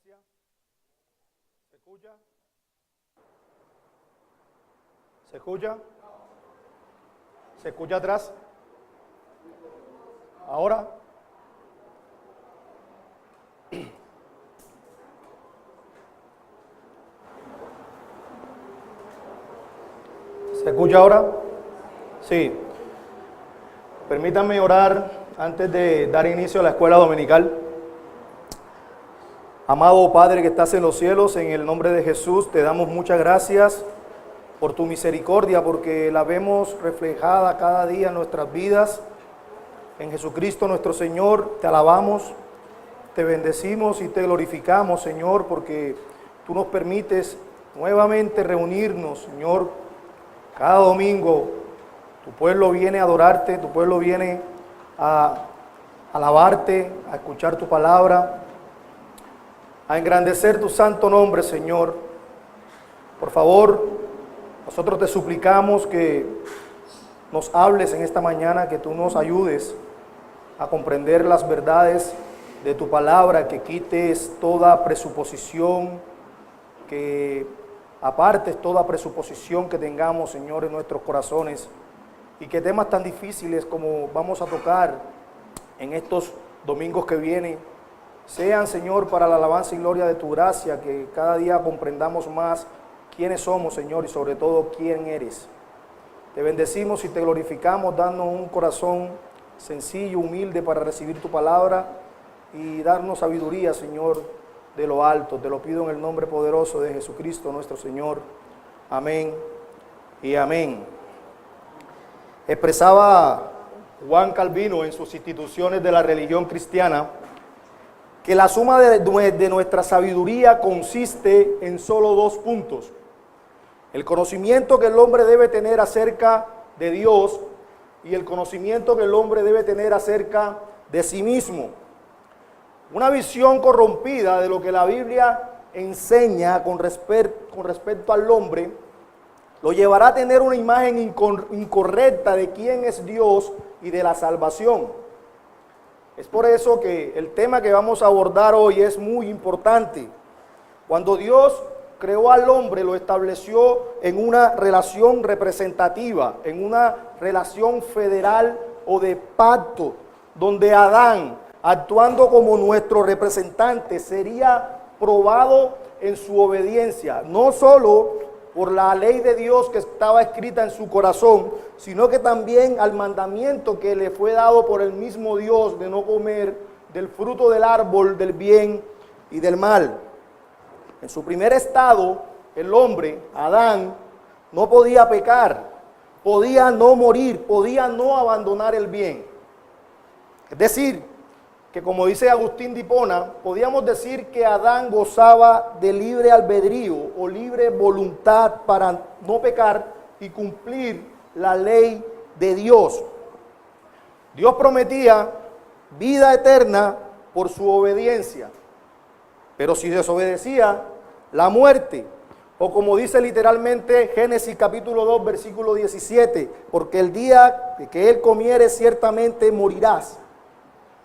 presencia. ¿Se escucha? ¿Se escucha? ¿Se escucha atrás? ¿Ahora? ¿Se escucha ahora? Sí. Permítanme orar antes de dar inicio a la escuela dominical. Amado Padre que estás en los cielos, en el nombre de Jesús te damos muchas gracias por tu misericordia, porque la vemos reflejada cada día en nuestras vidas. En Jesucristo nuestro Señor te alabamos, te bendecimos y te glorificamos, Señor, porque tú nos permites nuevamente reunirnos, Señor. Cada domingo tu pueblo viene a adorarte, tu pueblo viene a alabarte, a escuchar tu palabra, a engrandecer tu santo nombre, Señor. Por favor, nosotros te suplicamos que nos hables en esta mañana, que tú nos ayudes a comprender las verdades de tu palabra, que quites toda presuposición, que apartes toda presuposición que tengamos, Señor, en nuestros corazones, y que temas tan difíciles como vamos a tocar en estos domingos que vienen, sean, Señor, para la alabanza y gloria de tu gracia, que cada día comprendamos más quiénes somos, Señor, y sobre todo quién eres. Te bendecimos y te glorificamos, dando un corazón sencillo, humilde para recibir tu palabra y darnos sabiduría, Señor, de lo alto. Te lo pido en el nombre poderoso de Jesucristo nuestro Señor. Amén y amén. Expresaba Juan Calvino en sus Instituciones de la Religión Cristiana que la suma de nuestra sabiduría consiste en solo dos puntos: el conocimiento que el hombre debe tener acerca de Dios y el conocimiento que el hombre debe tener acerca de sí mismo. Una visión corrompida de lo que la Biblia enseña con respecto al hombre lo llevará a tener una imagen incorrecta de quién es Dios y de la salvación. Es por eso que el tema que vamos a abordar hoy es muy importante. Cuando Dios creó al hombre, lo estableció en una relación representativa, en una relación federal o de pacto, donde Adán, actuando como nuestro representante, sería probado en su obediencia, no solo por la ley de Dios que estaba escrita en su corazón, sino que también al mandamiento que le fue dado por el mismo Dios de no comer del fruto del árbol del bien y del mal. En su primer estado, el hombre, Adán, no podía pecar, podía no morir, podía no abandonar el bien. Es decir, que como dice Agustín de Hipona, podíamos decir que Adán gozaba de libre albedrío o libre voluntad para no pecar y cumplir la ley de Dios. Dios prometía vida eterna por su obediencia, pero si desobedecía, la muerte, o como dice literalmente Génesis capítulo 2, versículo 17, porque el día que él comiere ciertamente morirás.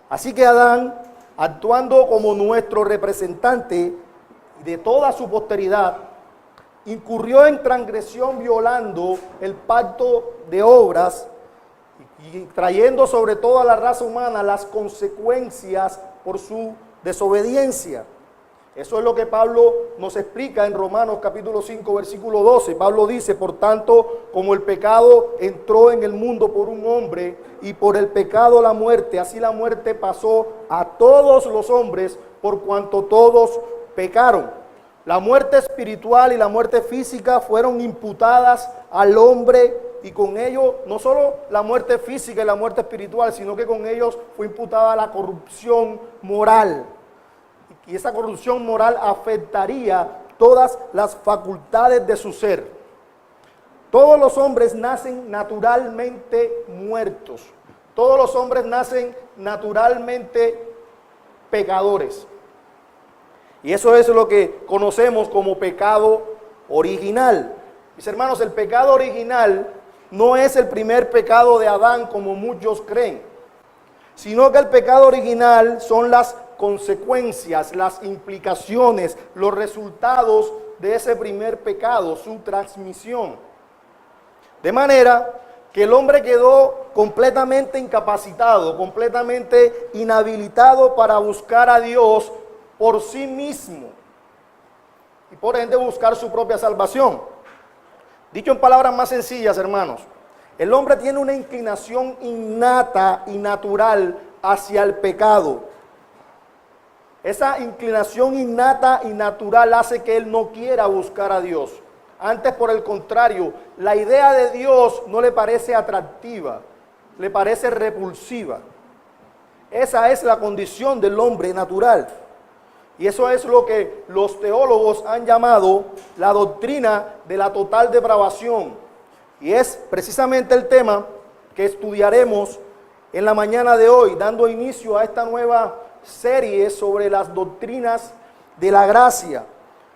Así que Adán, actuando como nuestro representante de toda su posteridad, incurrió en transgresión violando el pacto de obras y trayendo sobre toda la raza humana las consecuencias por su desobediencia. Eso es lo que Pablo nos explica en Romanos capítulo 5, versículo 12. Pablo dice: por tanto, como el pecado entró en el mundo por un hombre, y por el pecado la muerte, así la muerte pasó a todos los hombres, por cuanto todos pecaron. La muerte espiritual y la muerte física fueron imputadas al hombre, y con ello, no solo la muerte física y la muerte espiritual, sino que con ellos fue imputada la corrupción moral. Y esa corrupción moral afectaría todas las facultades de su ser. Todos los hombres nacen naturalmente muertos. Todos los hombres nacen naturalmente pecadores. Y eso es lo que conocemos como pecado original. Mis hermanos, el pecado original no es el primer pecado de Adán como muchos creen, sino que el pecado original son las consecuencias, las implicaciones, los resultados de ese primer pecado, su transmisión. De manera que el hombre quedó completamente incapacitado, completamente inhabilitado para buscar a Dios por sí mismo y por ende buscar su propia salvación. Dicho en palabras más sencillas, hermanos, el hombre tiene una inclinación innata y natural hacia el pecado. Esa inclinación innata y natural hace que él no quiera buscar a Dios. Antes, por el contrario, la idea de Dios no le parece atractiva, le parece repulsiva. Esa es la condición del hombre natural. Y eso es lo que los teólogos han llamado la doctrina de la total depravación. Y es precisamente el tema que estudiaremos en la mañana de hoy, dando inicio a esta nueva serie sobre las doctrinas de la gracia.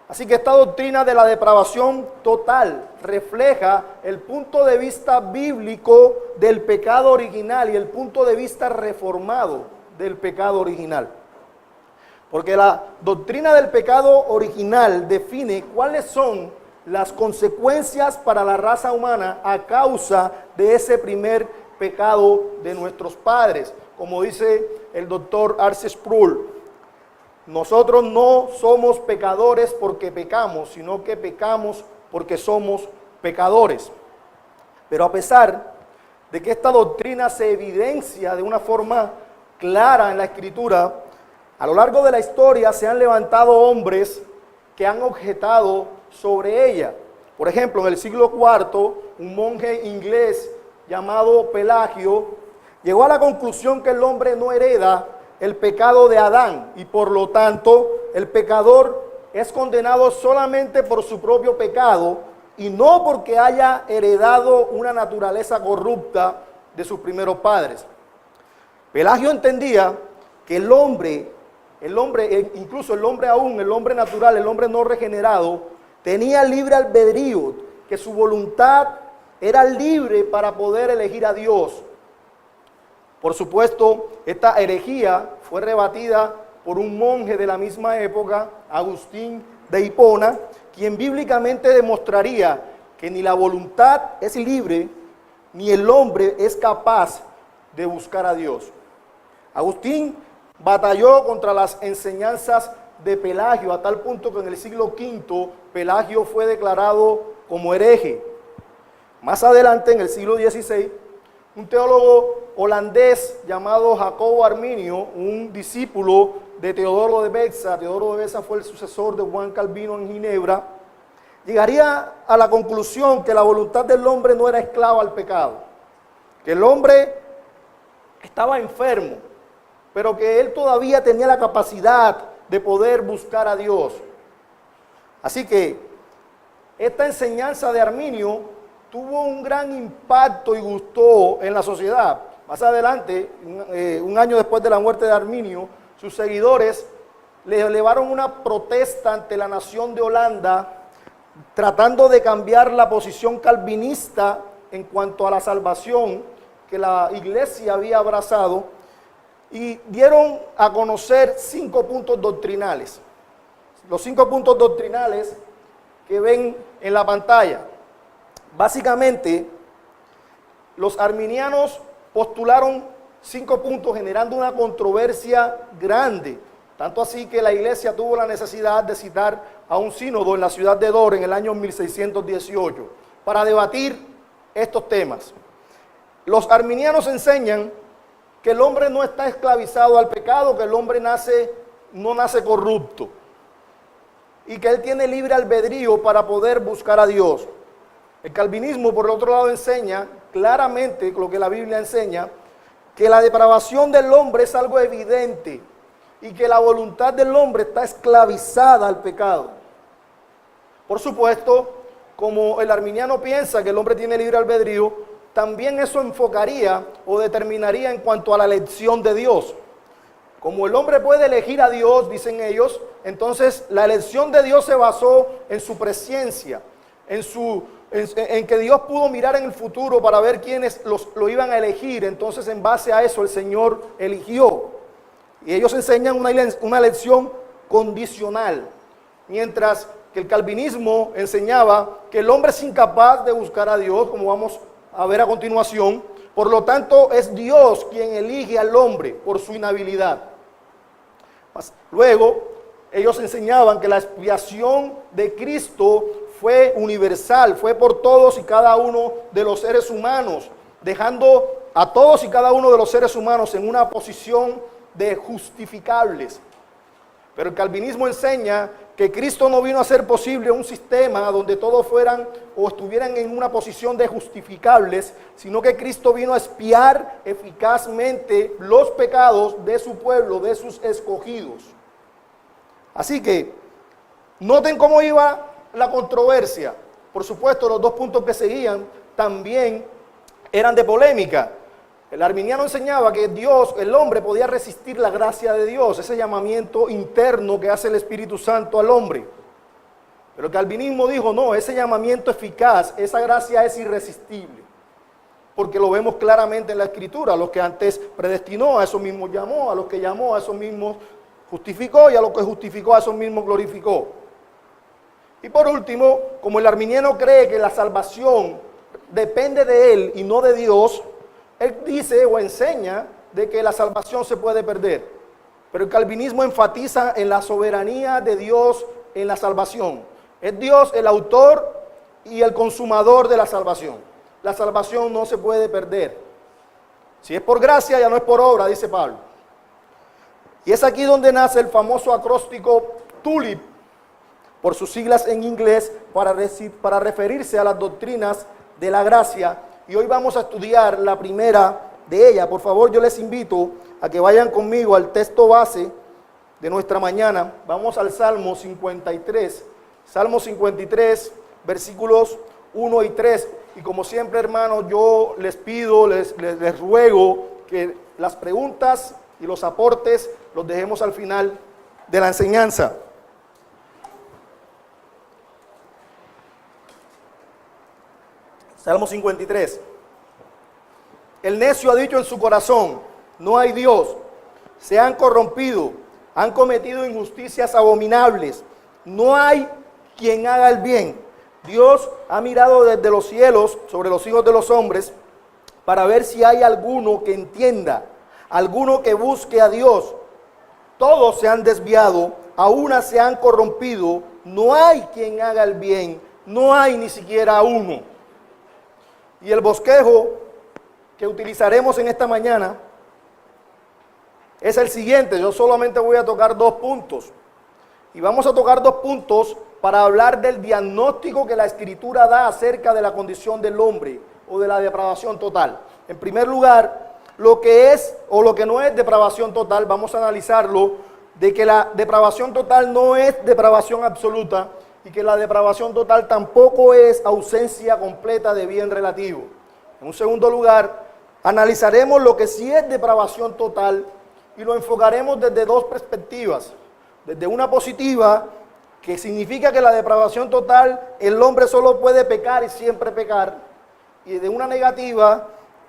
Así que esta doctrina de la depravación total refleja el punto de vista bíblico del pecado original y el punto de vista reformado del pecado original. Porque la doctrina del pecado original define cuáles son las consecuencias para la raza humana a causa de ese primer pecado de nuestros padres. Como dice el doctor R.C. Sproul, nosotros no somos pecadores porque pecamos, sino que pecamos porque somos pecadores. Pero a pesar de que esta doctrina se evidencia de una forma clara en la Escritura, a lo largo de la historia se han levantado hombres que han objetado sobre ella. Por ejemplo, en el siglo IV, un monje inglés llamado Pelagio llegó a la conclusión que el hombre no hereda el pecado de Adán y por lo tanto el pecador es condenado solamente por su propio pecado y no porque haya heredado una naturaleza corrupta de sus primeros padres. Pelagio entendía que el hombre, incluso el hombre aún, el hombre natural, el hombre no regenerado, tenía libre albedrío, que su voluntad era libre para poder elegir a Dios. Por supuesto, esta herejía fue rebatida por un monje de la misma época, Agustín de Hipona, quien bíblicamente demostraría que ni la voluntad es libre, ni el hombre es capaz de buscar a Dios. Agustín batalló contra las enseñanzas de Pelagio, a tal punto que en el siglo V Pelagio fue declarado como hereje. Más adelante, en el siglo XVI, un teólogo holandés llamado Jacobo Arminio, un discípulo de Teodoro de Beza, Teodoro de Beza fue el sucesor de Juan Calvino en Ginebra, llegaría a la conclusión que la voluntad del hombre no era esclava al pecado, que el hombre estaba enfermo, pero que él todavía tenía la capacidad de poder buscar a Dios. Así que esta enseñanza de Arminio tuvo un gran impacto y gustó en la sociedad. Más adelante, un año después de la muerte de Arminio, sus seguidores le elevaron una protesta ante la nación de Holanda, tratando de cambiar la posición calvinista en cuanto a la salvación que la iglesia había abrazado, y dieron a conocer 5 puntos doctrinales. Los 5 puntos doctrinales que ven en la pantalla. Básicamente, los arminianos postularon 5 puntos generando una controversia grande, tanto así que la iglesia tuvo la necesidad de citar a un sínodo en la ciudad de Dor en el año 1618 para debatir estos temas. Los arminianos enseñan que el hombre no está esclavizado al pecado, que el hombre no nace corrupto y que él tiene libre albedrío para poder buscar a Dios. El calvinismo, por el otro lado, enseña claramente lo que la Biblia enseña, que la depravación del hombre es algo evidente y que la voluntad del hombre está esclavizada al pecado. Por supuesto, como el arminiano piensa que el hombre tiene libre albedrío, también eso enfocaría o determinaría en cuanto a la elección de Dios. Como el hombre puede elegir a Dios, dicen ellos, entonces la elección de Dios se basó en su presciencia, en que Dios pudo mirar en el futuro para ver quiénes lo iban a elegir. Entonces, en base a eso, el Señor eligió. Y ellos enseñan una elección condicional, mientras que el calvinismo enseñaba que el hombre es incapaz de buscar a Dios, como vamos a ver a continuación. Por lo tanto, es Dios quien elige al hombre por su inhabilidad. Luego, ellos enseñaban que la expiación de Cristo fue universal, fue por todos y cada uno de los seres humanos, dejando a todos y cada uno de los seres humanos en una posición de justificables. Pero el calvinismo enseña que Cristo no vino a hacer posible un sistema donde todos fueran o estuvieran en una posición de justificables, sino que Cristo vino a expiar eficazmente los pecados de su pueblo, de sus escogidos. Así que, noten cómo iba la controversia. Por supuesto, los dos puntos que seguían también eran de polémica. El arminiano enseñaba que Dios, el hombre, podía resistir la gracia de Dios, ese llamamiento interno que hace el Espíritu Santo al hombre. Pero el calvinismo dijo, no, ese llamamiento eficaz, esa gracia es irresistible. Porque lo vemos claramente en la Escritura. A los que antes predestinó, a esos mismos llamó, a los que llamó, a esos mismos justificó, y a los que justificó, a esos mismos glorificó. Y por último, como el arminiano cree que la salvación depende de él y no de Dios, él dice o enseña de que la salvación se puede perder. Pero el calvinismo enfatiza en la soberanía de Dios en la salvación. Es Dios el autor y el consumador de la salvación. La salvación no se puede perder. Si es por gracia, ya no es por obra, dice Pablo. Y es aquí donde nace el famoso acróstico TULIP, por sus siglas en inglés, para referirse a las doctrinas de la gracia. Y hoy vamos a estudiar la primera de ellas. Por favor, yo les invito a que vayan conmigo al texto base de nuestra mañana. Vamos al Salmo 53. Salmo 53, versículos 1 y 3. Y como siempre, hermanos, yo les pido, les ruego que las preguntas y los aportes los dejemos al final de la enseñanza. Salmo 53. El necio ha dicho en su corazón, no hay Dios. Se han corrompido, han cometido injusticias abominables. No hay quien haga el bien. Dios ha mirado desde los cielos sobre los hijos de los hombres para ver si hay alguno que entienda, alguno que busque a Dios. Todos se han desviado, a una se han corrompido. No hay quien haga el bien, no hay ni siquiera uno. Y el bosquejo que utilizaremos en esta mañana es el siguiente. Yo solamente voy a tocar 2 puntos. Y vamos a tocar 2 puntos para hablar del diagnóstico que la Escritura da acerca de la condición del hombre o de la depravación total. En primer lugar, lo que es o lo que no es depravación total, vamos a analizarlo, de que la depravación total no es depravación absoluta y que la depravación total tampoco es ausencia completa de bien relativo. En un segundo lugar, analizaremos lo que sí es depravación total y lo enfocaremos desde 2 perspectivas. Desde una positiva, que significa que la depravación total, el hombre solo puede pecar y siempre pecar, y de una negativa,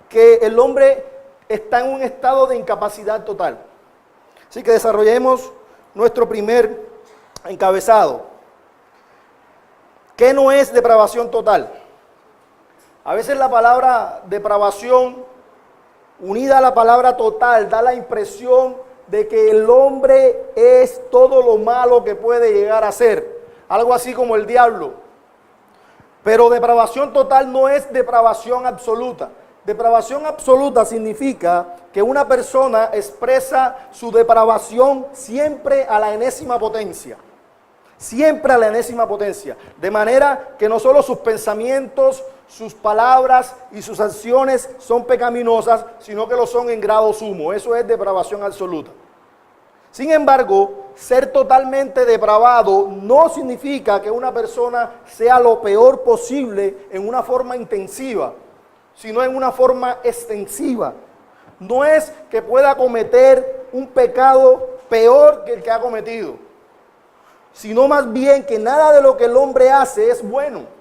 que el hombre está en un estado de incapacidad total. Así que desarrollemos nuestro primer encabezado. ¿Qué no es depravación total? A veces la palabra depravación, unida a la palabra total, da la impresión de que el hombre es todo lo malo que puede llegar a ser. Algo así como el diablo. Pero depravación total no es depravación absoluta. Depravación absoluta significa que una persona expresa su depravación siempre a la enésima potencia. Siempre a la enésima potencia. De manera que no solo sus pensamientos, sus palabras y sus acciones son pecaminosas, sino que lo son en grado sumo. Eso es depravación absoluta. Sin embargo, ser totalmente depravado no significa que una persona sea lo peor posible en una forma intensiva, sino en una forma extensiva. No es que pueda cometer un pecado peor que el que ha cometido, sino más bien que nada de lo que el hombre hace es bueno.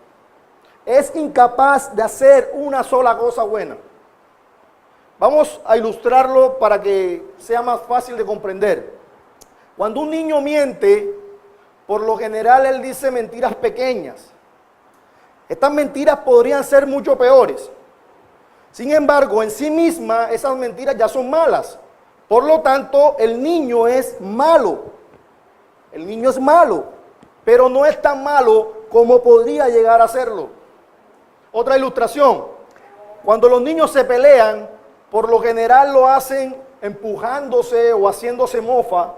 Es incapaz de hacer una sola cosa buena. Vamos a ilustrarlo para que sea más fácil de comprender. Cuando un niño miente, por lo general él dice mentiras pequeñas. Estas mentiras podrían ser mucho peores. Sin embargo, en sí misma esas mentiras ya son malas. Por lo tanto, el niño es malo. El niño es malo, pero no es tan malo como podría llegar a serlo. Otra ilustración. Cuando los niños se pelean, por lo general lo hacen empujándose o haciéndose mofa,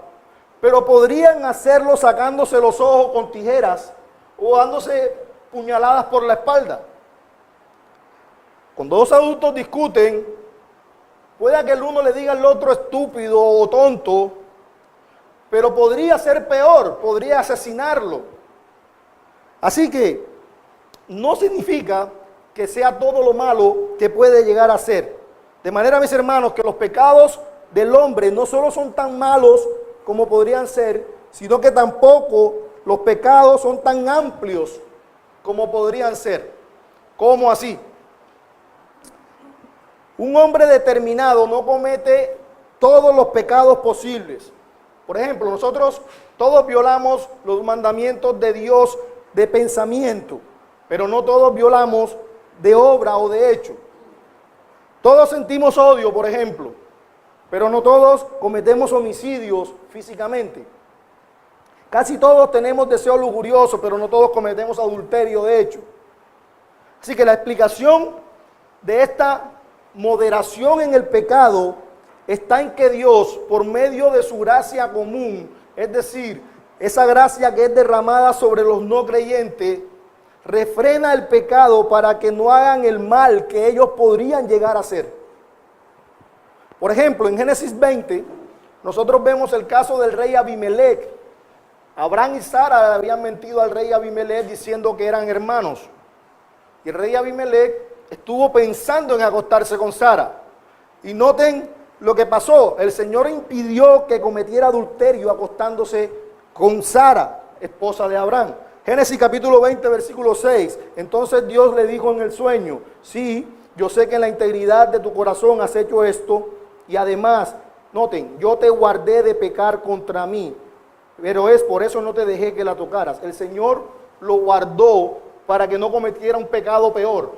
pero podrían hacerlo sacándose los ojos con tijeras o dándose puñaladas por la espalda. Cuando dos adultos discuten, puede que el uno le diga al otro estúpido o tonto, pero podría ser peor, podría asesinarlo. Así que no significa que sea todo lo malo que puede llegar a ser. De manera, mis hermanos, que los pecados del hombre no solo son tan malos como podrían ser, sino que tampoco los pecados son tan amplios como podrían ser. ¿Cómo así? Un hombre determinado no comete todos los pecados posibles. Por ejemplo, nosotros todos violamos los mandamientos de Dios de pensamiento, pero no todos violamos de obra o de hecho. Todos sentimos odio, por ejemplo, pero no todos cometemos homicidios físicamente. Casi todos tenemos deseos lujuriosos, pero no todos cometemos adulterio de hecho. Así que la explicación de esta moderación en el pecado está en que Dios, por medio de su gracia común, es decir, esa gracia que es derramada sobre los no creyentes, refrena el pecado para que no hagan el mal que ellos podrían llegar a hacer. Por ejemplo, en Génesis 20, nosotros vemos el caso del rey Abimelech. Abraham y Sara le habían mentido al rey Abimelech diciendo que eran hermanos. Y el rey Abimelech estuvo pensando en acostarse con Sara. Y noten lo que pasó. El Señor impidió que cometiera adulterio acostándose con Sara, esposa de Abraham. Génesis capítulo 20, versículo 6. Entonces Dios le dijo en el sueño: sí, yo sé que en la integridad de tu corazón has hecho esto. Y además, noten, yo te guardé de pecar contra mí. Pero es por eso no te dejé que la tocaras. El Señor lo guardó para que no cometiera un pecado peor.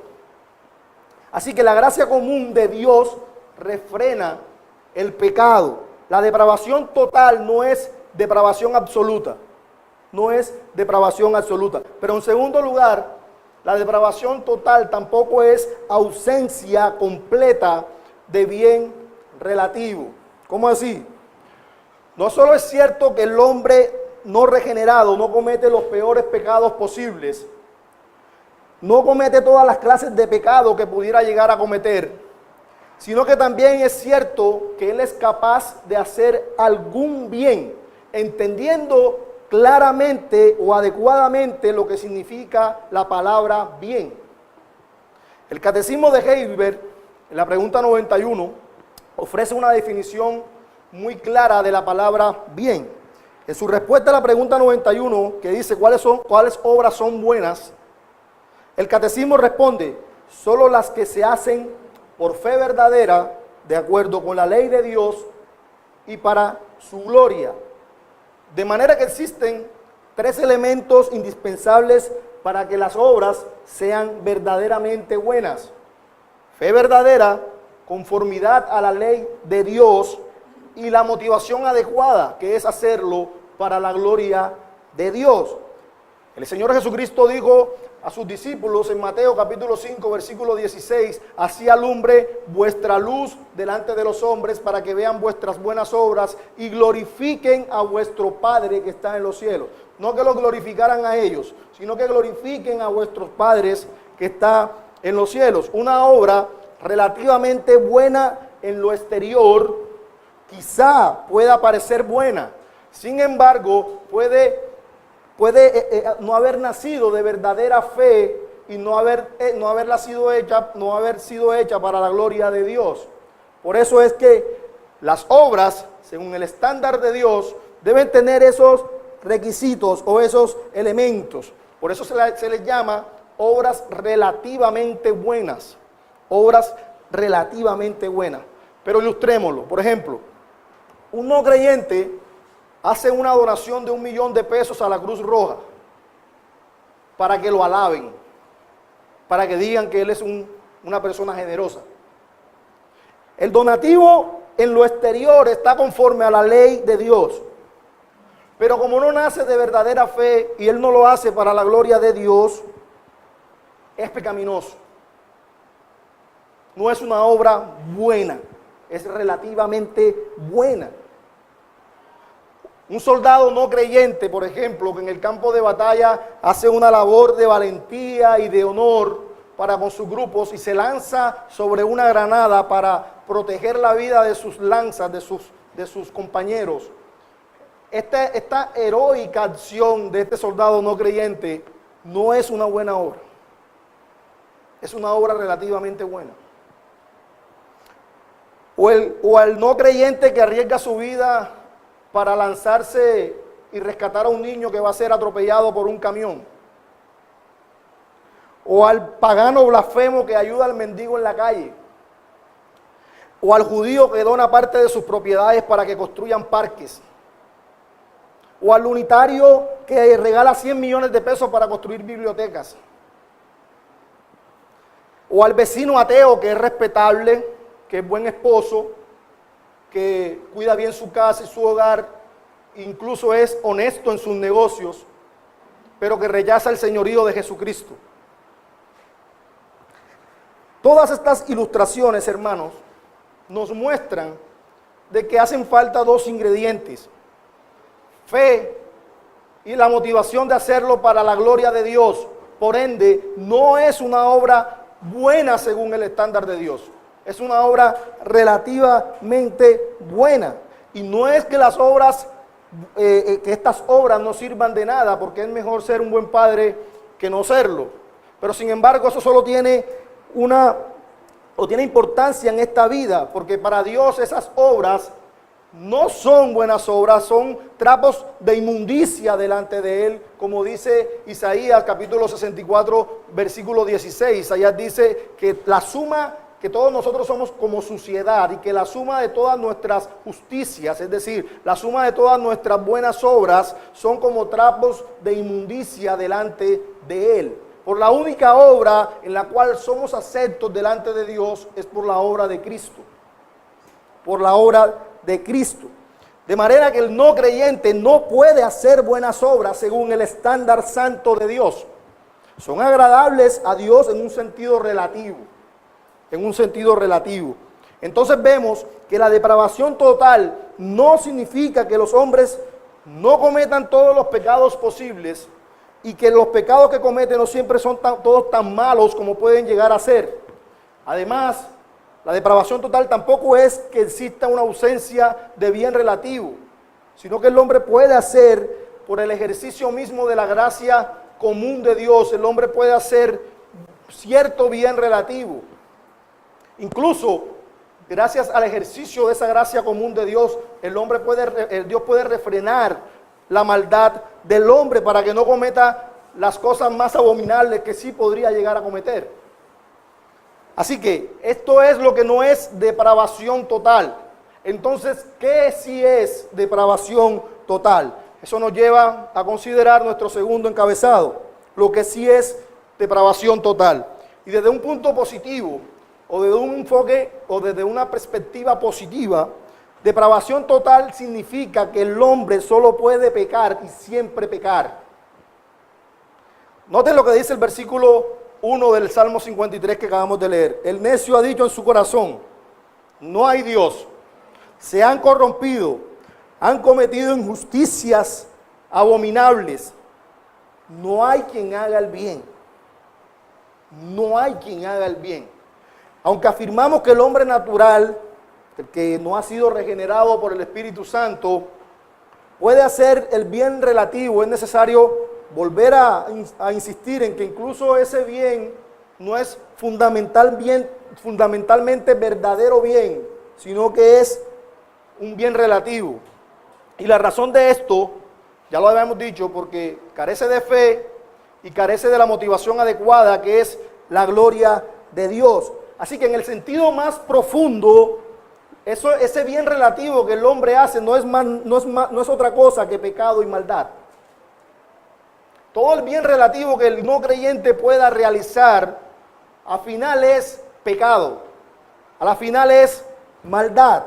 Así que la gracia común de Dios refrena el pecado. La depravación total no es depravación absoluta. No es depravación absoluta. Pero en segundo lugar, la depravación total tampoco es ausencia completa de bien relativo. ¿Cómo así? No solo es cierto que el hombre no regenerado no comete los peores pecados posibles, no comete todas las clases de pecado que pudiera llegar a cometer, sino que también es cierto que él es capaz de hacer algún bien, entendiendo claramente o adecuadamente lo que significa la palabra bien. El Catecismo de Heidelberg, en la pregunta 91, ofrece una definición muy clara de la palabra bien. En su respuesta a la pregunta 91, que dice cuáles obras son buenas, el Catecismo responde: solo las que se hacen por fe verdadera, de acuerdo con la ley de Dios y para su gloria. De manera que existen tres elementos indispensables para que las obras sean verdaderamente buenas: fe verdadera, conformidad a la ley de Dios y la motivación adecuada, que es hacerlo para la gloria de Dios. El Señor Jesucristo dijo a sus discípulos en Mateo capítulo 5, versículo 16: así alumbre vuestra luz delante de los hombres, para que vean vuestras buenas obras y glorifiquen a vuestro Padre que está en los cielos. No que los glorificaran a ellos, sino que glorifiquen a vuestros padres que está en los cielos. Una obra relativamente buena en lo exterior quizá pueda parecer buena, sin embargo puede no haber nacido de verdadera fe y no haber sido hecha para la gloria de Dios. Por eso es que las obras, según el estándar de Dios, deben tener esos requisitos o esos elementos. Por eso se les llama obras relativamente buenas. Obras relativamente buenas. Pero ilustrémoslo. Por ejemplo, un no creyente hace una donación de $1.000.000 a la Cruz Roja para que lo alaben, para que digan que él es una persona generosa. El donativo en lo exterior está conforme a la ley de Dios, pero como no nace de verdadera fe y él no lo hace para la gloria de Dios, es pecaminoso. No es una obra buena, es relativamente buena. Un soldado no creyente, por ejemplo, que en el campo de batalla hace una labor de valentía y de honor para con sus grupos y se lanza sobre una granada para proteger la vida de sus lanzas, de sus compañeros. Esta heroica acción de este soldado no creyente no es una buena obra. Es una obra relativamente buena. O al no creyente que arriesga su vida para lanzarse y rescatar a un niño que va a ser atropellado por un camión. O al pagano blasfemo que ayuda al mendigo en la calle. O al judío que dona parte de sus propiedades para que construyan parques. O al unitario que regala $100 millones para construir bibliotecas. O al vecino ateo que es respetable, que es buen esposo, que cuida bien su casa y su hogar, incluso es honesto en sus negocios, pero que rechaza el señorío de Jesucristo. Todas estas ilustraciones, hermanos, nos muestran de que hacen falta dos ingredientes: fe y la motivación de hacerlo para la gloria de Dios. Por ende, no es una obra buena según el estándar de Dios. Es una obra relativamente buena. Y no es que las obras, que estas obras no sirvan de nada, porque es mejor ser un buen padre que no serlo. Pero sin embargo, eso solo tiene tiene importancia en esta vida, porque para Dios esas obras no son buenas obras, son trapos de inmundicia delante de Él, como dice Isaías capítulo 64, versículo 16. Isaías dice que la suma, que todos nosotros somos como suciedad y que la suma de todas nuestras justicias, es decir, la suma de todas nuestras buenas obras, son como trapos de inmundicia delante de Él. Por la única obra en la cual somos aceptos delante de Dios es por la obra de Cristo. Por la obra de Cristo. De manera que el no creyente no puede hacer buenas obras según el estándar santo de Dios. Son agradables a Dios en un sentido relativo. En un sentido relativo. Entonces vemos que la depravación total no significa que los hombres no cometan todos los pecados posibles y que los pecados que cometen no siempre son todos tan malos como pueden llegar a ser. Además, la depravación total tampoco es que exista una ausencia de bien relativo, sino que el hombre puede hacer, por el ejercicio mismo de la gracia común de Dios, el hombre puede hacer cierto bien relativo. Incluso, gracias al ejercicio de esa gracia común de Dios, Dios puede refrenar la maldad del hombre para que no cometa las cosas más abominables que sí podría llegar a cometer. Así que esto es lo que no es depravación total. Entonces, ¿qué sí es depravación total? Eso nos lleva a considerar nuestro segundo encabezado, lo que sí es depravación total. Y desde un punto positivo, o desde un enfoque, o desde una perspectiva positiva, depravación total significa que el hombre solo puede pecar y siempre pecar. Noten lo que dice el versículo 1 del Salmo 53 que acabamos de leer. El necio ha dicho en su corazón: no hay Dios. Se han corrompido, han cometido injusticias abominables. No hay quien haga el bien. No hay quien haga el bien. Aunque afirmamos que el hombre natural, el que no ha sido regenerado por el Espíritu Santo, puede hacer el bien relativo, es necesario volver a insistir en que incluso ese bien no es fundamentalmente verdadero bien, sino que es un bien relativo. Y la razón de esto, ya lo habíamos dicho, porque carece de fe y carece de la motivación adecuada, que es la gloria de Dios. Así que en el sentido más profundo, ese bien relativo que el hombre hace no es otra cosa que pecado y maldad. Todo el bien relativo que el no creyente pueda realizar, al final es pecado, a la final es maldad.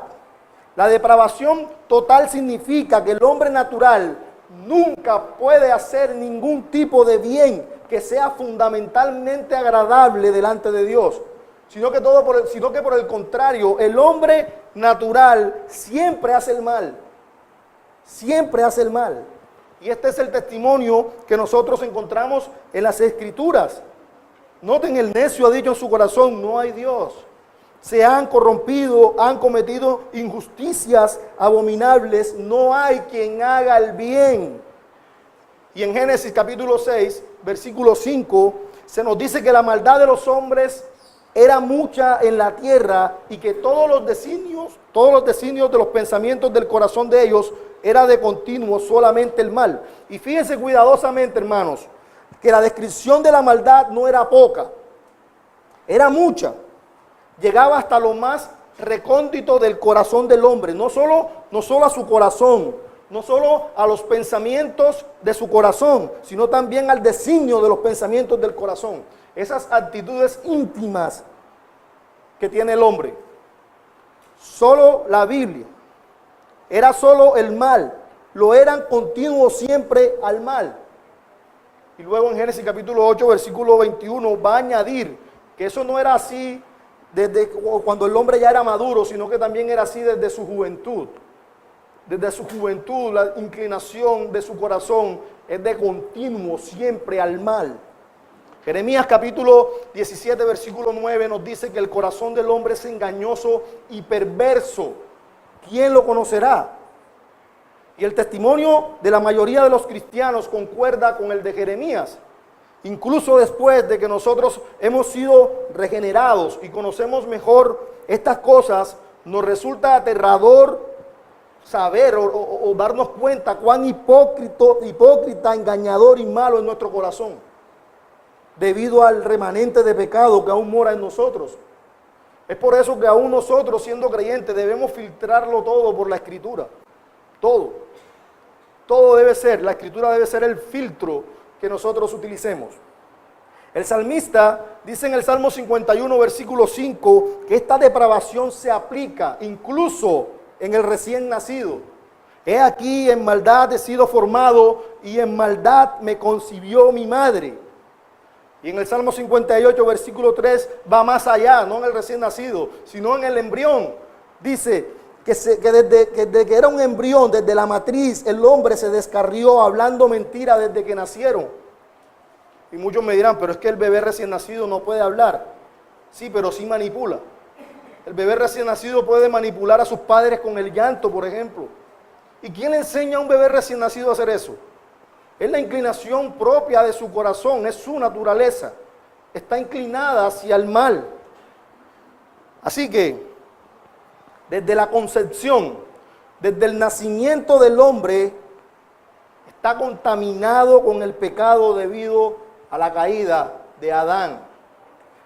La depravación total significa que el hombre natural nunca puede hacer ningún tipo de bien que sea fundamentalmente agradable delante de Dios, sino que por el contrario, el hombre natural siempre hace el mal, siempre hace el mal. Y este es el testimonio que nosotros encontramos en las Escrituras. Noten, el necio ha dicho en su corazón, no hay Dios. Se han corrompido, han cometido injusticias abominables, no hay quien haga el bien. Y en Génesis capítulo 6, versículo 5, se nos dice que la maldad de los hombres era mucha en la tierra y que todos los designios de los pensamientos del corazón de ellos era de continuo solamente el mal. Y fíjense cuidadosamente, hermanos, que la descripción de la maldad no era poca, era mucha. Llegaba hasta lo más recóndito del corazón del hombre, no solo a su corazón, no solo a los pensamientos de su corazón, sino también al designio de los pensamientos del corazón. Esas actitudes íntimas que tiene el hombre. Solo la Biblia era solo el mal, lo eran continuo siempre al mal. Y luego en Génesis capítulo 8, versículo 21 va a añadir que eso no era así desde cuando el hombre ya era maduro, sino que también era así desde su juventud. Desde su juventud, la inclinación de su corazón es de continuo siempre al mal. Jeremías capítulo 17, versículo 9 nos dice que el corazón del hombre es engañoso y perverso. ¿Quién lo conocerá? Y el testimonio de la mayoría de los cristianos concuerda con el de Jeremías. Incluso después de que nosotros hemos sido regenerados y conocemos mejor estas cosas, nos resulta aterrador saber o darnos cuenta cuán hipócrita, engañador y malo es nuestro corazón, debido al remanente de pecado que aún mora en nosotros. Es por eso que aún nosotros, siendo creyentes, debemos filtrarlo todo por la Escritura. Todo debe ser, la Escritura debe ser el filtro que nosotros utilicemos. El salmista dice en el Salmo 51, versículo 5, que esta depravación se aplica incluso en el recién nacido. He aquí, en maldad he sido formado y en maldad me concibió mi madre. Y en el Salmo 58, versículo 3, va más allá, no en el recién nacido, sino en el embrión. Dice que desde que era un embrión, desde la matriz, el hombre se descarrió hablando mentira desde que nacieron. Y muchos me dirán, pero es que el bebé recién nacido no puede hablar. Sí, pero sí manipula. El bebé recién nacido puede manipular a sus padres con el llanto, por ejemplo. ¿Y quién le enseña a un bebé recién nacido a hacer eso? Es la inclinación propia de su corazón, es su naturaleza. Está inclinada hacia el mal. Así que, desde la concepción, desde el nacimiento del hombre, está contaminado con el pecado debido a la caída de Adán.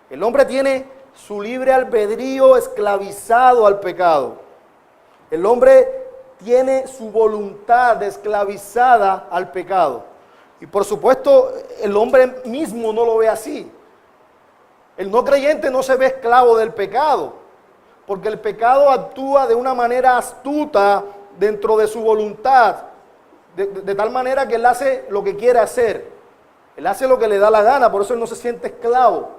El hombre tiene su libre albedrío esclavizado al pecado. El hombre tiene su voluntad esclavizada al pecado. Y por supuesto, el hombre mismo no lo ve así. El no creyente no se ve esclavo del pecado, porque el pecado actúa de una manera astuta dentro de su voluntad, de tal manera que él hace lo que quiere hacer. Él hace lo que le da la gana, por eso él no se siente esclavo.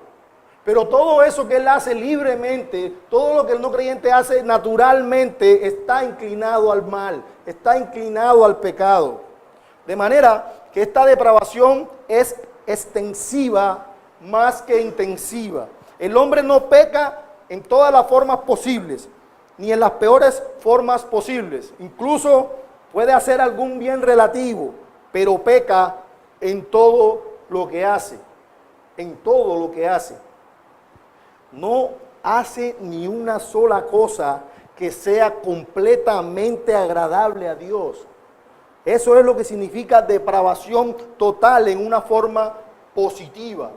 Pero todo eso que él hace libremente, todo lo que el no creyente hace naturalmente, está inclinado al mal, está inclinado al pecado. De manera que esta depravación es extensiva más que intensiva. El hombre no peca en todas las formas posibles, ni en las peores formas posibles. Incluso puede hacer algún bien relativo, pero peca en todo lo que hace. En todo lo que hace. No hace ni una sola cosa que sea completamente agradable a Dios. Eso es lo que significa depravación total en una forma positiva.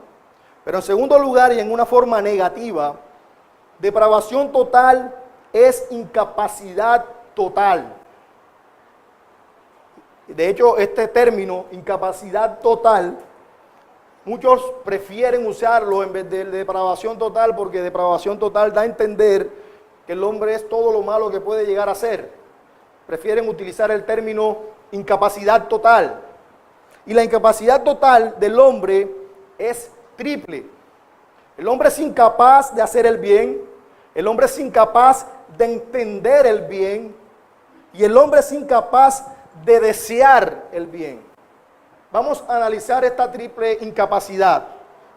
Pero en segundo lugar y en una forma negativa, depravación total es incapacidad total. De hecho, este término, incapacidad total, muchos prefieren usarlo en vez de depravación total, porque depravación total da a entender que el hombre es todo lo malo que puede llegar a ser. Prefieren utilizar el término incapacidad total. Y la incapacidad total del hombre es triple. El hombre es incapaz de hacer el bien, el hombre es incapaz de entender el bien y el hombre es incapaz de desear el bien. Vamos a analizar esta triple incapacidad.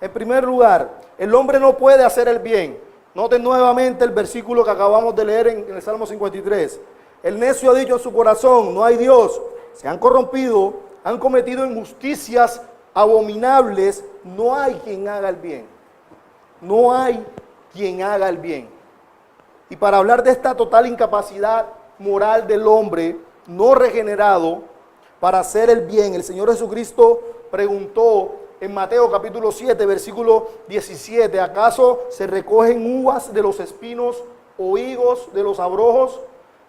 En primer lugar, el hombre no puede hacer el bien. Noten nuevamente el versículo que acabamos de leer en el Salmo 53. El necio ha dicho en su corazón, no hay Dios. Se han corrompido, han cometido injusticias abominables, no hay quien haga el bien. No hay quien haga el bien. Y para hablar de esta total incapacidad moral del hombre no regenerado para hacer el bien, el Señor Jesucristo preguntó en Mateo capítulo 7, versículo 17, ¿acaso se recogen uvas de los espinos o higos de los abrojos?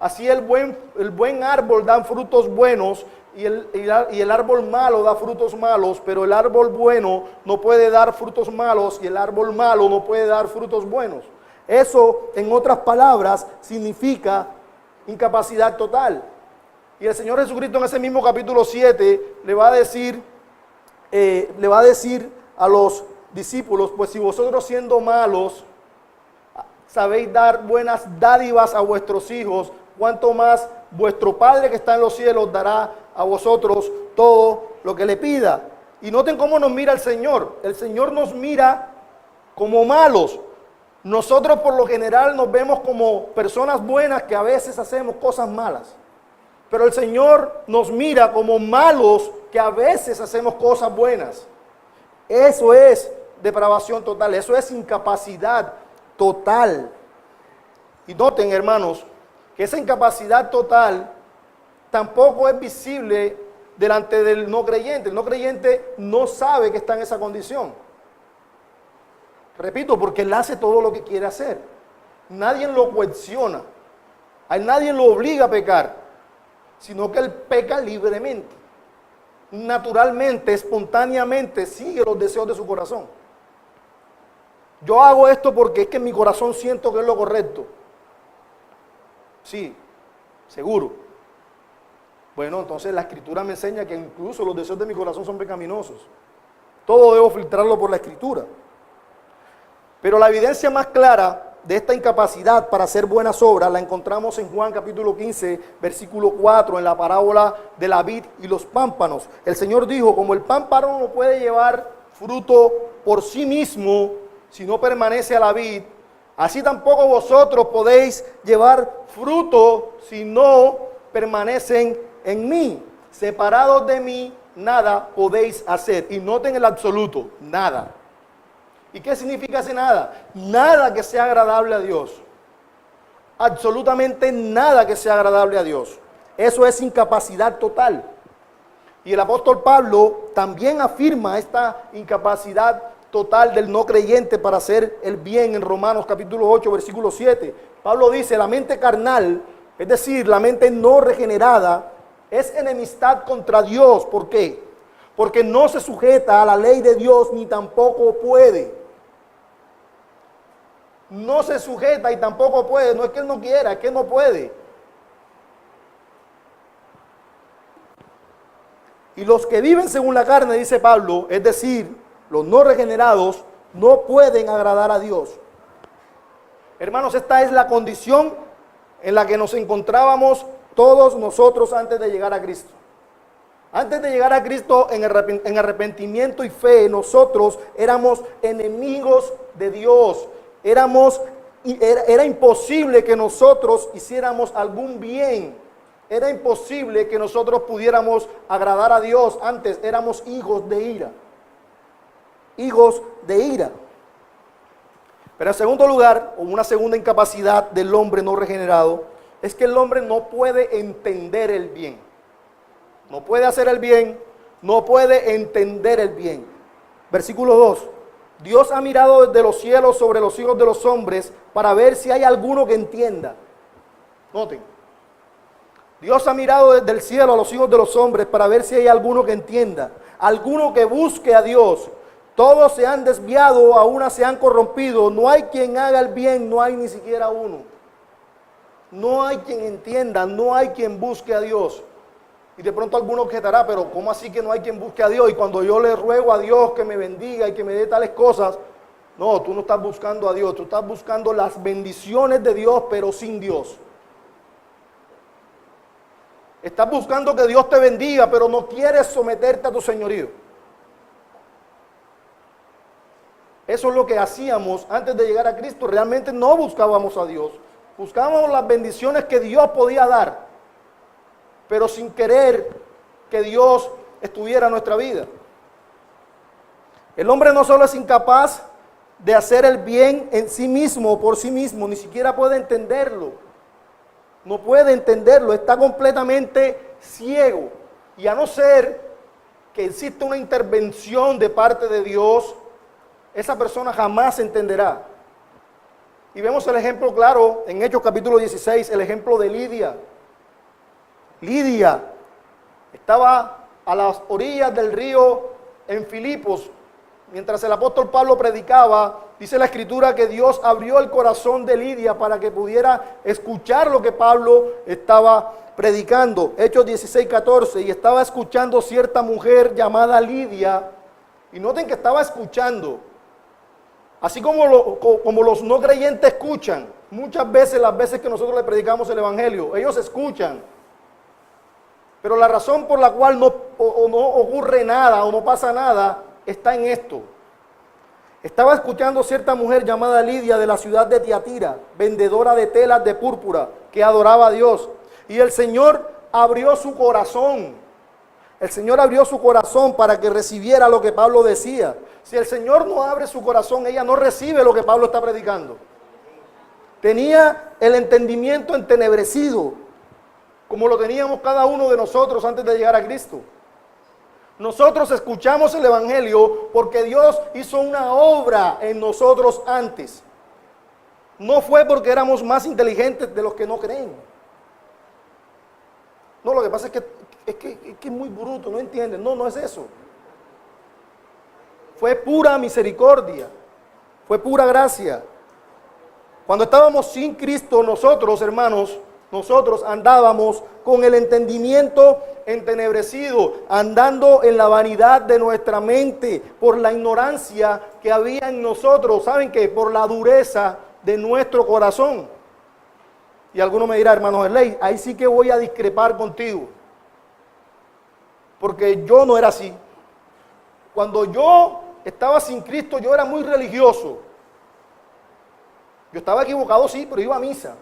Así el buen árbol da frutos buenos y el árbol malo da frutos malos, pero el árbol bueno no puede dar frutos malos y el árbol malo no puede dar frutos buenos. Eso, en otras palabras, significa incapacidad total. Y el Señor Jesucristo en ese mismo capítulo 7 le va a decir a los discípulos, pues si vosotros siendo malos sabéis dar buenas dádivas a vuestros hijos, cuánto más vuestro Padre que está en los cielos dará a vosotros todo lo que le pida. Y noten cómo nos mira el Señor. El Señor nos mira como malos. Nosotros por lo general nos vemos como personas buenas que a veces hacemos cosas malas. Pero el Señor nos mira como malos que a veces hacemos cosas buenas. Eso es depravación total, eso es incapacidad total. Y noten, hermanos, que esa incapacidad total tampoco es visible delante del no creyente. El no creyente no sabe que está en esa condición. Repito, porque él hace todo lo que quiere hacer. Nadie lo coacciona. A nadie lo obliga a pecar, sino que él peca libremente. Naturalmente, espontáneamente, sigue los deseos de su corazón. Yo hago esto porque es que en mi corazón siento que es lo correcto. Sí, seguro. Bueno, entonces la Escritura me enseña que incluso los deseos de mi corazón son pecaminosos. Todo debo filtrarlo por la Escritura. Pero la evidencia más clara de esta incapacidad para hacer buenas obras la encontramos en Juan capítulo 15, versículo 4, en la parábola de la vid y los pámpanos. El Señor dijo, como el pámpano no puede llevar fruto por sí mismo si no permanece a la vid, así tampoco vosotros podéis llevar fruto si no permanecen en mí. Separados de mí, nada podéis hacer. Y noten el absoluto, nada. ¿Y qué significa ese nada? Nada que sea agradable a Dios. Absolutamente nada que sea agradable a Dios. Eso es incapacidad total. Y el apóstol Pablo también afirma esta incapacidad total del no creyente para hacer el bien en Romanos capítulo 8, versículo 7. Pablo dice, la mente carnal, es decir, la mente no regenerada, es enemistad contra Dios. ¿Por qué? Porque no se sujeta a la ley de Dios ni tampoco puede. No se sujeta y tampoco puede. No es que él no quiera, es que no puede. Y los que viven según la carne, dice Pablo, es decir, los no regenerados, no pueden agradar a Dios. Hermanos, esta es la condición en la que nos encontrábamos todos nosotros antes de llegar a Cristo. Antes de llegar a Cristo en arrepentimiento y fe, nosotros éramos enemigos de Dios. Era imposible que nosotros hiciéramos algún bien. Era imposible que nosotros pudiéramos agradar a Dios. Antes éramos hijos de ira. Hijos de ira. Pero en segundo lugar, o una segunda incapacidad del hombre no regenerado, es que el hombre no puede entender el bien. No puede hacer el bien, no puede entender el bien. Versículo 2. Dios ha mirado desde los cielos sobre los hijos de los hombres para ver si hay alguno que entienda. Noten. Dios ha mirado desde el cielo a los hijos de los hombres para ver si hay alguno que entienda, alguno que busque a Dios. Todos se han desviado, a una se han corrompido. No hay quien haga el bien, no hay ni siquiera uno. No hay quien entienda, no hay quien busque a Dios. Y de pronto alguno objetará, pero ¿cómo así que no hay quien busque a Dios? Y cuando yo le ruego a Dios que me bendiga y que me dé tales cosas, no, tú no estás buscando a Dios, tú estás buscando las bendiciones de Dios, pero sin Dios. Estás buscando que Dios te bendiga, pero no quieres someterte a tu señorío. Eso es lo que hacíamos antes de llegar a Cristo. Realmente no buscábamos a Dios. Buscábamos las bendiciones que Dios podía dar, pero sin querer que Dios estuviera en nuestra vida. El hombre no solo es incapaz de hacer el bien en sí mismo o por sí mismo, ni siquiera puede entenderlo. No puede entenderlo, está completamente ciego. Y a no ser que exista una intervención de parte de Dios, esa persona jamás entenderá. Y vemos el ejemplo claro en Hechos capítulo 16, el ejemplo de Lidia. Lidia estaba a las orillas del río en Filipos. Mientras el apóstol Pablo predicaba, dice la escritura que Dios abrió el corazón de Lidia para que pudiera escuchar lo que Pablo estaba predicando. Hechos 16, 14, y estaba escuchando cierta mujer llamada Lidia, y noten que estaba escuchando, así como los no creyentes escuchan, muchas veces, las veces que nosotros le predicamos el evangelio, ellos escuchan, pero la razón por la cual no ocurre nada o no pasa nada, está en esto. Estaba escuchando cierta mujer llamada Lidia de la ciudad de Tiatira, vendedora de telas de púrpura, que adoraba a Dios. Y el Señor abrió su corazón. El Señor abrió su corazón para que recibiera lo que Pablo decía. Si el Señor no abre su corazón, ella no recibe lo que Pablo está predicando. Tenía el entendimiento entenebrecido, como lo teníamos cada uno de nosotros antes de llegar a Cristo. Nosotros escuchamos el evangelio porque Dios hizo una obra en nosotros antes. No fue porque éramos más inteligentes de los que no creen. No, lo que pasa es que es muy bruto, no entienden. No, no es eso. Fue pura misericordia, fue pura gracia. Cuando estábamos sin Cristo, nosotros, hermanos, nosotros andábamos con el entendimiento entenebrecido, andando en la vanidad de nuestra mente, por la ignorancia que había en nosotros. ¿Saben qué? Por la dureza de nuestro corazón. Y alguno me dirá, hermano Gerley, ahí sí que voy a discrepar contigo, porque yo no era así. Cuando yo estaba sin Cristo, yo era muy religioso. Yo estaba equivocado, sí, pero iba a misa.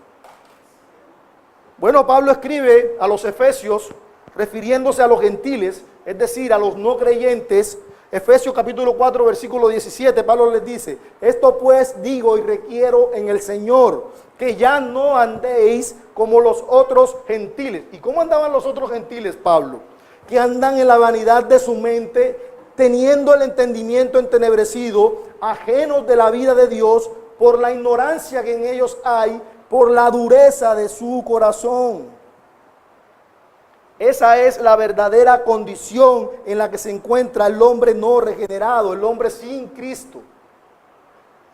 Bueno, Pablo escribe a los efesios, refiriéndose a los gentiles, es decir, a los no creyentes. Efesios capítulo 4, versículo 17, Pablo les dice: esto pues digo y requiero en el Señor, que ya no andéis como los otros gentiles. ¿Y cómo andaban los otros gentiles, Pablo? Que andan en la vanidad de su mente, teniendo el entendimiento entenebrecido, ajenos de la vida de Dios, por la ignorancia que en ellos hay, por la dureza de su corazón. Esa es la verdadera condición en la que se encuentra el hombre no regenerado, el hombre sin Cristo.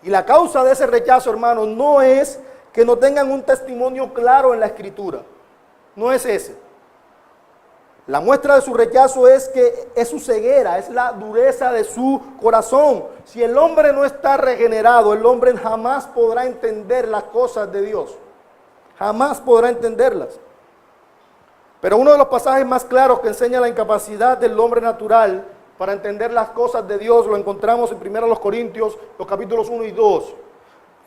Y la causa de ese rechazo, hermanos, no es que no tengan un testimonio claro en la Escritura. No es ese. La muestra de su rechazo es que es su ceguera, es la dureza de su corazón. Si el hombre no está regenerado, el hombre jamás podrá entender las cosas de Dios. Jamás podrá entenderlas. Pero uno de los pasajes más claros que enseña la incapacidad del hombre natural para entender las cosas de Dios lo encontramos en 1 Corintios, los capítulos 1 y 2.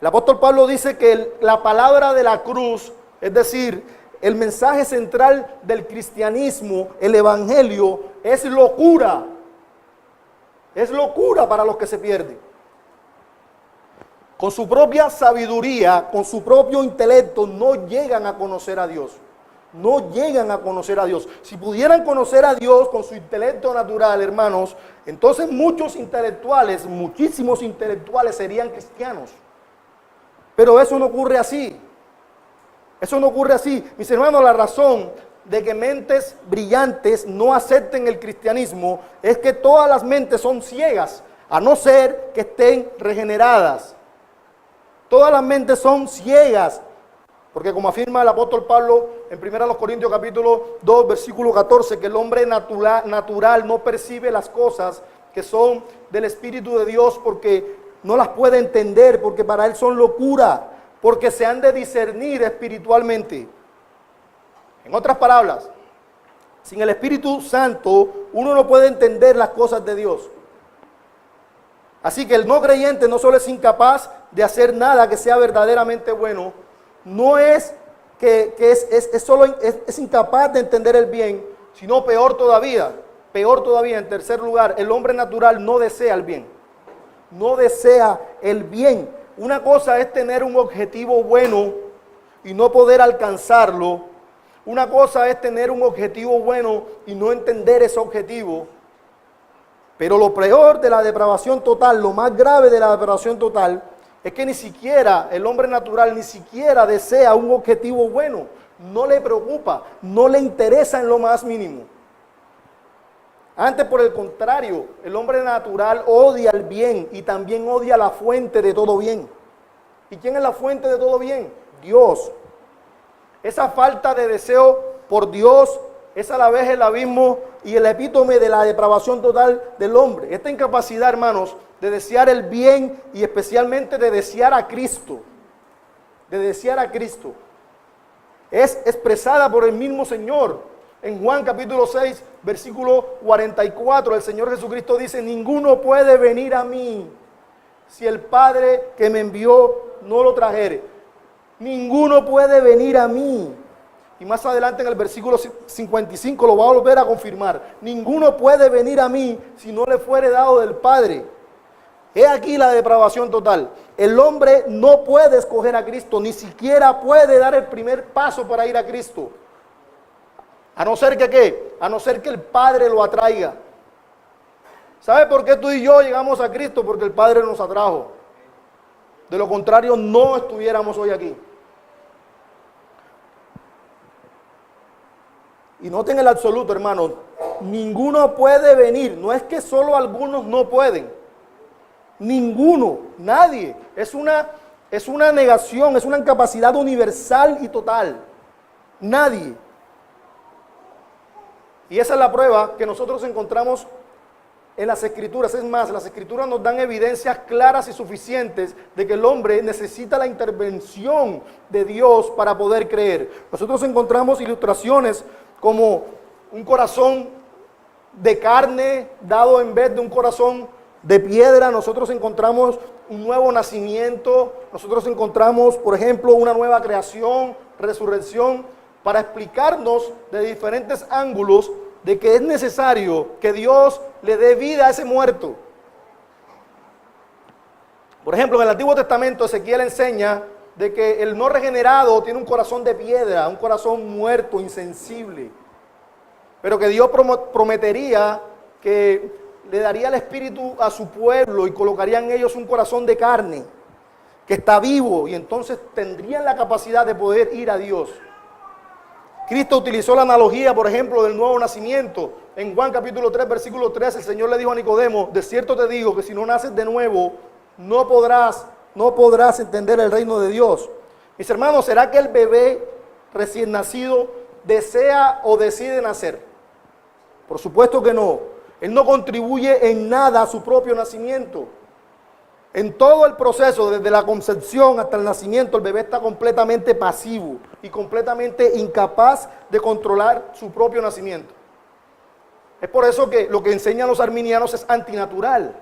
El apóstol Pablo dice que la palabra de la cruz, es decir, el mensaje central del cristianismo, el evangelio, es locura. Es locura para los que se pierden. Con su propia sabiduría, con su propio intelecto, no llegan a conocer a Dios. No llegan a conocer a Dios. Si pudieran conocer a Dios con su intelecto natural, hermanos, entonces muchos intelectuales, muchísimos intelectuales serían cristianos. Pero eso no ocurre así. Eso no ocurre así. Mis hermanos, la razón de que mentes brillantes no acepten el cristianismo es que todas las mentes son ciegas, a no ser que estén regeneradas. Todas las mentes son ciegas, porque como afirma el apóstol Pablo en 1 Corintios capítulo 2, versículo 14, que el hombre natural no percibe las cosas que son del Espíritu de Dios porque no las puede entender, porque para él son locura, porque se han de discernir espiritualmente. En otras palabras, sin el Espíritu Santo uno no puede entender las cosas de Dios. Así que el no creyente no solo es incapaz de hacer nada que sea verdaderamente bueno, no es que es incapaz de entender el bien, sino peor todavía, en tercer lugar, el hombre natural no desea el bien. No desea el bien. Una cosa es tener un objetivo bueno y no poder alcanzarlo. Una cosa es tener un objetivo bueno y no entender ese objetivo. Pero lo peor de la depravación total, lo más grave de la depravación total, es que ni siquiera el hombre natural ni siquiera desea un objetivo bueno. No le preocupa, no le interesa en lo más mínimo. Antes, por el contrario, el hombre natural odia el bien y también odia la fuente de todo bien. ¿Y quién es la fuente de todo bien? Dios. Esa falta de deseo por Dios es a la vez el abismo y el epítome de la depravación total del hombre. Esta incapacidad, hermanos, de desear el bien y especialmente de desear a Cristo, es expresada por el mismo Señor. En Juan capítulo 6, versículo 44, el Señor Jesucristo dice: ninguno puede venir a mí si el Padre que me envió no lo trajere. Ninguno puede venir a mí. Y más adelante en el versículo 55 lo va a volver a confirmar. Ninguno puede venir a mí si no le fuere dado del Padre. He aquí la depravación total. El hombre no puede escoger a Cristo, ni siquiera puede dar el primer paso para ir a Cristo. A no ser que ¿qué? A no ser que el Padre lo atraiga. ¿Sabe por qué tú y yo llegamos a Cristo? Porque el Padre nos atrajo. De lo contrario, no estuviéramos hoy aquí. Y noten el absoluto, hermanos. Ninguno puede venir. No es que solo algunos no pueden. Ninguno, nadie. Es una negación, es una incapacidad universal y total. Nadie. Y esa es la prueba que nosotros encontramos en las Escrituras. Es más, las Escrituras nos dan evidencias claras y suficientes de que el hombre necesita la intervención de Dios para poder creer. Nosotros encontramos ilustraciones como un corazón de carne dado en vez de un corazón de piedra. Nosotros encontramos un nuevo nacimiento. Nosotros encontramos, por ejemplo, una nueva creación, resurrección, para explicarnos de diferentes ángulos de que es necesario que Dios le dé vida a ese muerto. Por ejemplo, en el Antiguo Testamento Ezequiel enseña de que el no regenerado tiene un corazón de piedra, un corazón muerto, insensible, pero que Dios prometería que le daría el Espíritu a su pueblo y colocaría en ellos un corazón de carne, que está vivo, y entonces tendrían la capacidad de poder ir a Dios. Cristo utilizó la analogía, por ejemplo, del nuevo nacimiento. En Juan capítulo 3, versículo 3, el Señor le dijo a Nicodemo: de cierto te digo que si no naces de nuevo, no podrás entender el reino de Dios. Mis hermanos, ¿será que el bebé recién nacido desea o decide nacer? Por supuesto que no. Él no contribuye en nada a su propio nacimiento. En todo el proceso, desde la concepción hasta el nacimiento, el bebé está completamente pasivo y completamente incapaz de controlar su propio nacimiento. Es por eso que lo que enseñan los arminianos es antinatural.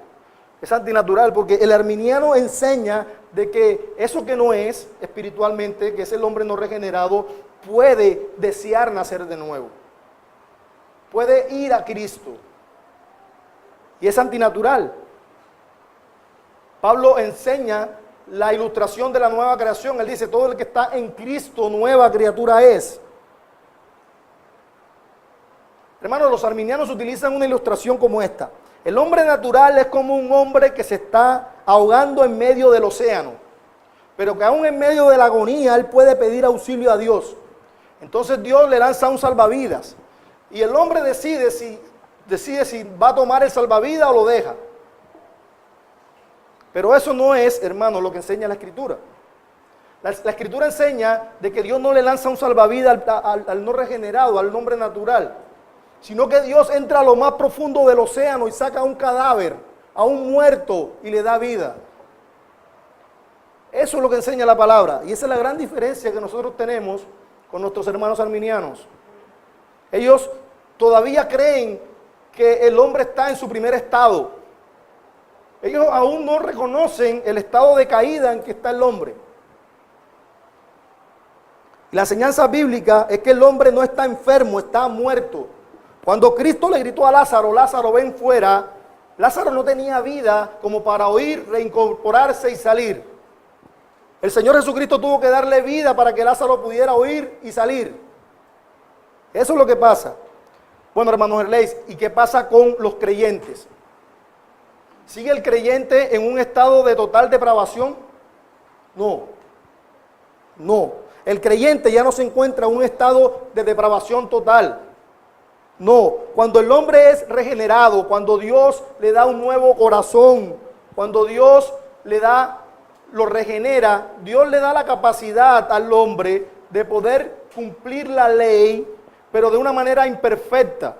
Es antinatural porque el arminiano enseña de que eso que no es espiritualmente, que es el hombre no regenerado, puede desear nacer de nuevo. Puede ir a Cristo. Y es antinatural. Pablo enseña la ilustración de la nueva creación. Él dice: todo el que está en Cristo, nueva criatura es. Hermanos, los arminianos utilizan una ilustración como esta. El hombre natural es como un hombre que se está ahogando en medio del océano. pero que aún en medio de la agonía él puede pedir auxilio a Dios. Entonces Dios le lanza un salvavidas y el hombre decide si va a tomar el salvavidas o lo deja. Pero eso no es, hermano, lo que enseña la Escritura. La Escritura enseña de que Dios no le lanza un salvavidas al no regenerado, al hombre natural, sino que Dios entra a lo más profundo del océano y saca un cadáver, a un muerto, y le da vida. Eso es lo que enseña la palabra, y esa es la gran diferencia que nosotros tenemos con nuestros hermanos arminianos. Ellos todavía creen que el hombre está en su primer estado. Ellos aún no reconocen el estado de caída en que está el hombre. La enseñanza bíblica es que el hombre no está enfermo, está muerto. Cuando Cristo le gritó a Lázaro, Lázaro, ven fuera, Lázaro no tenía vida como para oír, reincorporarse y salir. El Señor Jesucristo tuvo que darle vida para que Lázaro pudiera oír y salir. Eso es lo que pasa. Bueno, hermanos Herleis, ¿y qué pasa con los creyentes? ¿Sigue el creyente en un estado de total depravación? No. El creyente ya no se encuentra en un estado de depravación total. No. Cuando el hombre es regenerado, cuando Dios le da un nuevo corazón, cuando Dios lo regenera, Dios le da la capacidad al hombre de poder cumplir la ley, pero de una manera imperfecta.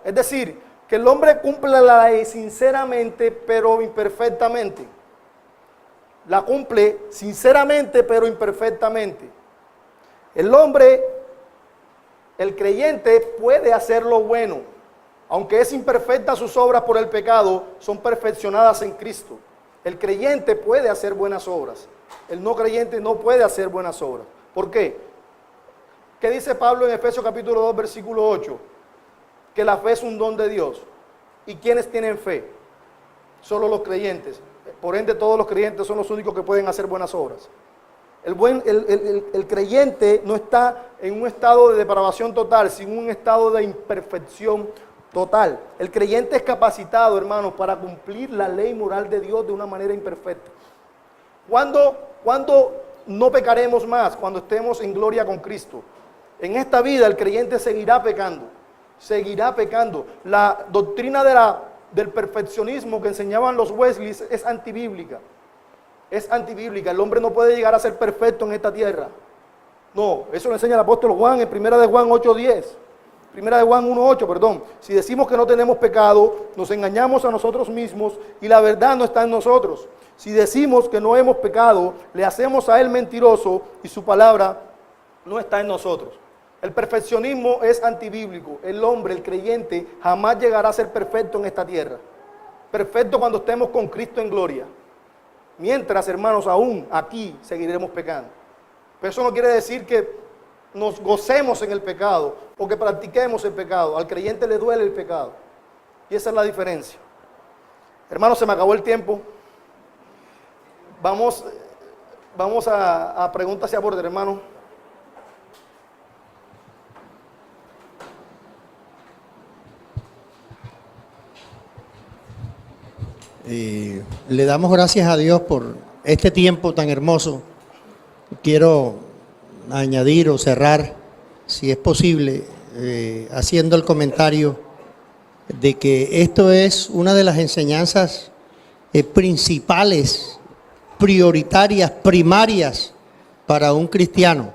Es decir, que el hombre cumple la ley sinceramente, pero imperfectamente. La cumple sinceramente, pero imperfectamente. El creyente puede hacer lo bueno. Aunque es imperfecta sus obras por el pecado, son perfeccionadas en Cristo. El creyente puede hacer buenas obras. El no creyente no puede hacer buenas obras. ¿Por qué? ¿Qué dice Pablo en Efesios capítulo 2, versículo 8? Que la fe es un don de Dios. ¿Y quiénes tienen fe? Solo los creyentes. Por ende, todos los creyentes son los únicos que pueden hacer buenas obras. El creyente no está en un estado de depravación total, sino en un estado de imperfección total. El creyente es capacitado, hermanos, para cumplir la ley moral de Dios de una manera imperfecta. ¿Cuándo no pecaremos más? Cuando estemos en gloria con Cristo. En esta vida el creyente seguirá pecando. La doctrina del perfeccionismo que enseñaban los Wesleys es antibíblica. El hombre no puede llegar a ser perfecto en esta tierra. No, eso lo enseña el apóstol Juan en 1 de Juan 8:10. 1 de Juan 1:8, perdón. Si decimos que no tenemos pecado, nos engañamos a nosotros mismos y la verdad no está en nosotros. Si decimos que no hemos pecado, le hacemos a él mentiroso y su palabra no está en nosotros. El perfeccionismo es antibíblico. El hombre, el creyente, jamás llegará a ser perfecto en esta tierra. Perfecto cuando estemos con Cristo en gloria. Mientras, hermanos, aún aquí seguiremos pecando. Pero eso no quiere decir que nos gocemos en el pecado o que practiquemos el pecado. Al creyente le duele el pecado. Y esa es la diferencia. Hermanos, se me acabó el tiempo. Vamos a preguntas y a borde, hermano. Le damos gracias a Dios por este tiempo tan hermoso. Quiero añadir o cerrar, si es posible, haciendo el comentario de que esto es una de las enseñanzas principales, prioritarias, primarias para un cristiano.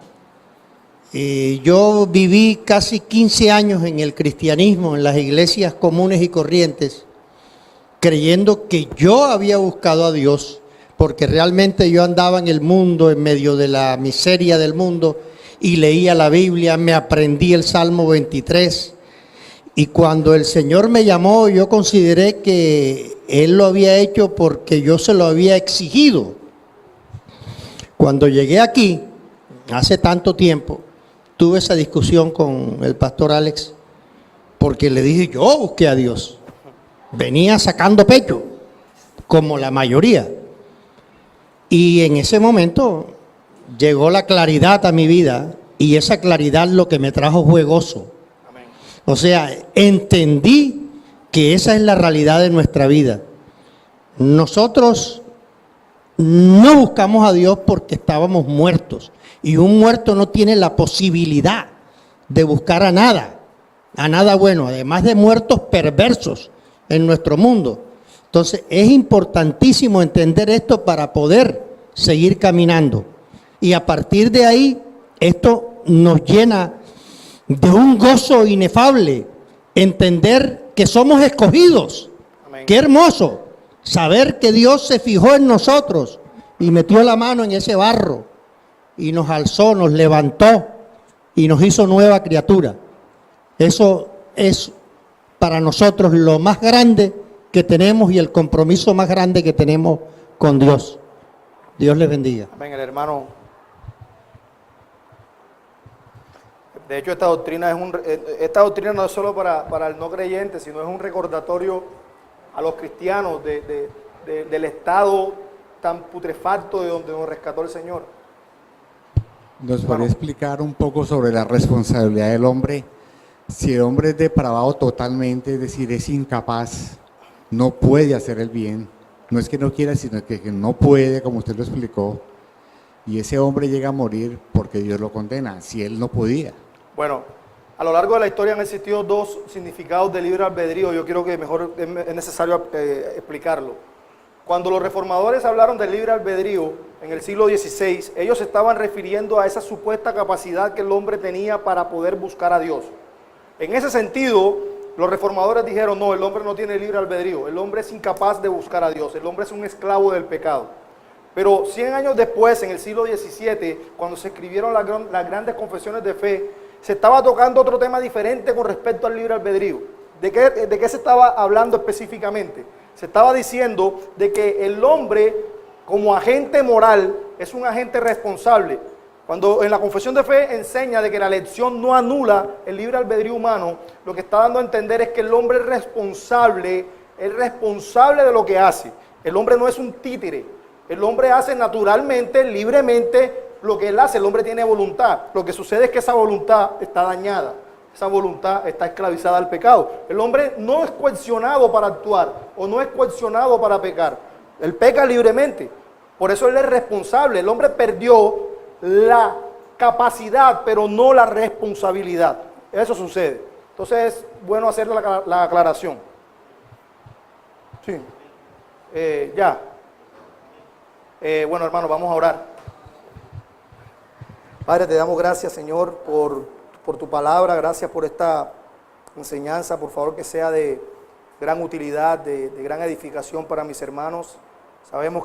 Yo viví casi 15 años en el cristianismo, en las iglesias comunes y corrientes, creyendo que yo había buscado a Dios, porque realmente yo andaba en el mundo, en medio de la miseria del mundo, y leía la Biblia, me aprendí el Salmo 23, y cuando el Señor me llamó, yo consideré que Él lo había hecho porque yo se lo había exigido. Cuando llegué aquí, hace tanto tiempo, tuve esa discusión con el pastor Alex, porque le dije, yo busqué a Dios. Venía sacando pecho, como la mayoría. Y en ese momento llegó la claridad a mi vida, y esa claridad lo que me trajo fue gozo. Amén. O sea, entendí que esa es la realidad de nuestra vida. Nosotros no buscamos a Dios porque estábamos muertos. Y un muerto no tiene la posibilidad de buscar a nada bueno, además de muertos perversos en nuestro mundo. Entonces es importantísimo entender esto para poder seguir caminando. Y a partir de ahí, esto nos llena de un gozo inefable, entender que somos escogidos. Amén. Qué hermoso saber que Dios se fijó en nosotros y metió la mano en ese barro y nos alzó, nos levantó y nos hizo nueva criatura. Eso es para nosotros lo más grande que tenemos y el compromiso más grande que tenemos con Dios. Dios les bendiga. Amén, el hermano. De hecho, esta doctrina no es solo para el no creyente, sino es un recordatorio a los cristianos del estado tan putrefacto de donde nos rescató el Señor. ¿Nos podría explicar un poco sobre la responsabilidad del hombre? Si el hombre es depravado totalmente, es decir, es incapaz, no puede hacer el bien, no es que no quiera, sino que no puede, como usted lo explicó, y ese hombre llega a morir porque Dios lo condena, si él no podía. Bueno, a lo largo de la historia han existido dos significados de libre albedrío. Yo creo que mejor es necesario explicarlo. Cuando los reformadores hablaron del libre albedrío en el siglo XVI, ellos se estaban refiriendo a esa supuesta capacidad que el hombre tenía para poder buscar a Dios. En ese sentido, los reformadores dijeron, no, el hombre no tiene libre albedrío, el hombre es incapaz de buscar a Dios, el hombre es un esclavo del pecado. Pero 100 años después, en el siglo XVII, cuando se escribieron las grandes confesiones de fe, se estaba tocando otro tema diferente con respecto al libre albedrío. ¿De qué se estaba hablando específicamente? Se estaba diciendo de que el hombre, como agente moral, es un agente responsable. Cuando en la confesión de fe enseña de que la elección no anula el libre albedrío humano, lo que está dando a entender es que el hombre es responsable de lo que hace. El hombre no es un títere. El hombre hace naturalmente, libremente, lo que él hace. El hombre tiene voluntad. Lo que sucede es que esa voluntad está dañada. Esa voluntad está esclavizada al pecado. El hombre no es coaccionado para actuar o no es coaccionado para pecar. Él peca libremente. Por eso él es responsable. El hombre perdió la capacidad, pero no la responsabilidad. Eso sucede. Entonces es bueno hacer la aclaración. Sí. Bueno, hermano, vamos a orar. Padre, te damos gracias, Señor, por tu palabra. Gracias por esta enseñanza. Por favor, que sea de gran utilidad, de gran edificación para mis hermanos. Sabemos